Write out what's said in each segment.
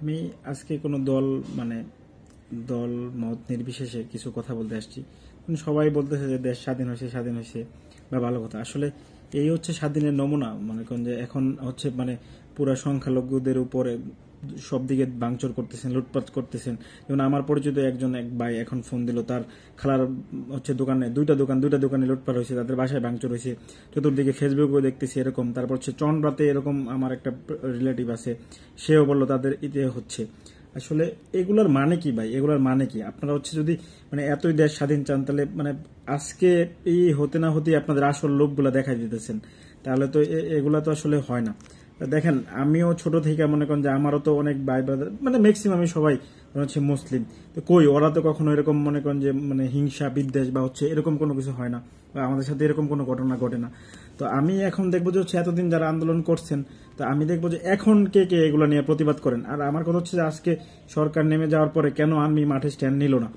আমি আজকে কোনো দল মানে দল মত নির্বিশেষে কিছু কথা বলতে আসছি। সবাই বলতেছে যে দেশ স্বাধীন হয়েছে বা ভালো কথা। আসলে এই হচ্ছে স্বাধীনের নমুনা। মনে করেন যে এখন হচ্ছে মানে পুরা সংখ্যালঘুদের উপরে সব দিকে ভাঙচুর করতেছেন, লুটপাট করতেছেন। যেমন আমার পরিচিত এক ভাই এখন ফোন দিল, তার খালার হচ্ছে দোকানে দুইটা দোকানে লুটপাট হয়েছে, তাদের বাসায় ভাঙচুর হয়েছে। চতুর্দিকে ফেসবুকেও দেখতেছি এরকম। তারপর হচ্ছে চন্দ্রাতে এরকম আমার একটা রিলেটিভ আছে, সেও বললো তাদের ইতে হচ্ছে। আসলে এগুলার মানে কি ভাই? এগুলার মানে কি? আপনারা হচ্ছে যদি মানে এতই দেশ স্বাধীন চান, তাহলে মানে আজকে এই হতে না হতেই আপনাদের আসল লোকগুলা দেখাই দিতেছেন, তাহলে তো এগুলা তো আসলে হয় না। দেখেন, আমিও ছোট থেকে মনে করেন যে আমারও তো অনেক ভাই ব্রাদার, মানে ম্যাক্সিমামই সবাই হচ্ছে মুসলিম। তো কই ওরা তো কখনো এরকম মনে করেন যে মানে হিংসা বিদ্বেষ বা হচ্ছে এরকম কোনো কিছু হয় না, বা আমাদের সাথে এরকম কোনো ঘটনা ঘটে না। তো আমি এখন দেখবো যে হচ্ছে এতদিন যারা আন্দোলন করছেন, তো আমি দেখবো যে এখন কে কে এগুলো নিয়ে প্রতিবাদ করেন। আর আমার কথা হচ্ছে যে আজকে সরকার নেমে যাওয়ার পরে কেন আর্মি মাঠে স্ট্যান্ড নিল না?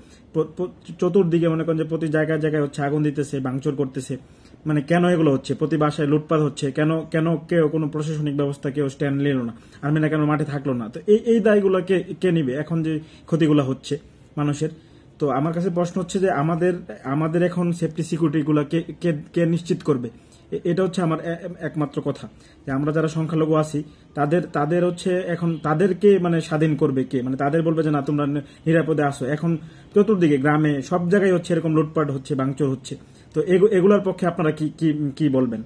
চতুর্দিকে মনে করেন যে প্রতি জায়গায় জায়গায় হচ্ছে আগুন দিতেছে, ভাঙচুর করতেছে। মানে কেন এগুলো হচ্ছে? প্রতি বাসায় লুটপাট হচ্ছে কেন? কেন কেউ কোনো প্রশাসনিক ব্যবস্থা কেউ স্ট্যান্ড নিল না? আর্মিরা কেন মাঠে থাকলো না? তো এই দায়গুলো কে নিবে এখন যে ক্ষতিগুলো হচ্ছে মানুষের? তো আমার কাছে প্রশ্ন হচ্ছে যে আমাদের এখন সেফটি সিকিউরিটি গুলা কে নিশ্চিত করবে? এটা হচ্ছে আমার একমাত্র কথা, যে আমরা যারা সংখ্যালঘু আছি তাদের হচ্ছে এখন তাদেরকে মানে স্বাধীন করবে কে? মানে তাদের বলবে যে না, তোমরা নিরাপদে আসো। এখন চতুর্দিকে গ্রামে সব জায়গায় হচ্ছে এরকম লুটপাট হচ্ছে, ভাঙচুর হচ্ছে। তো এগুলোর পক্ষে আপনারা কি কি কি বলবেন?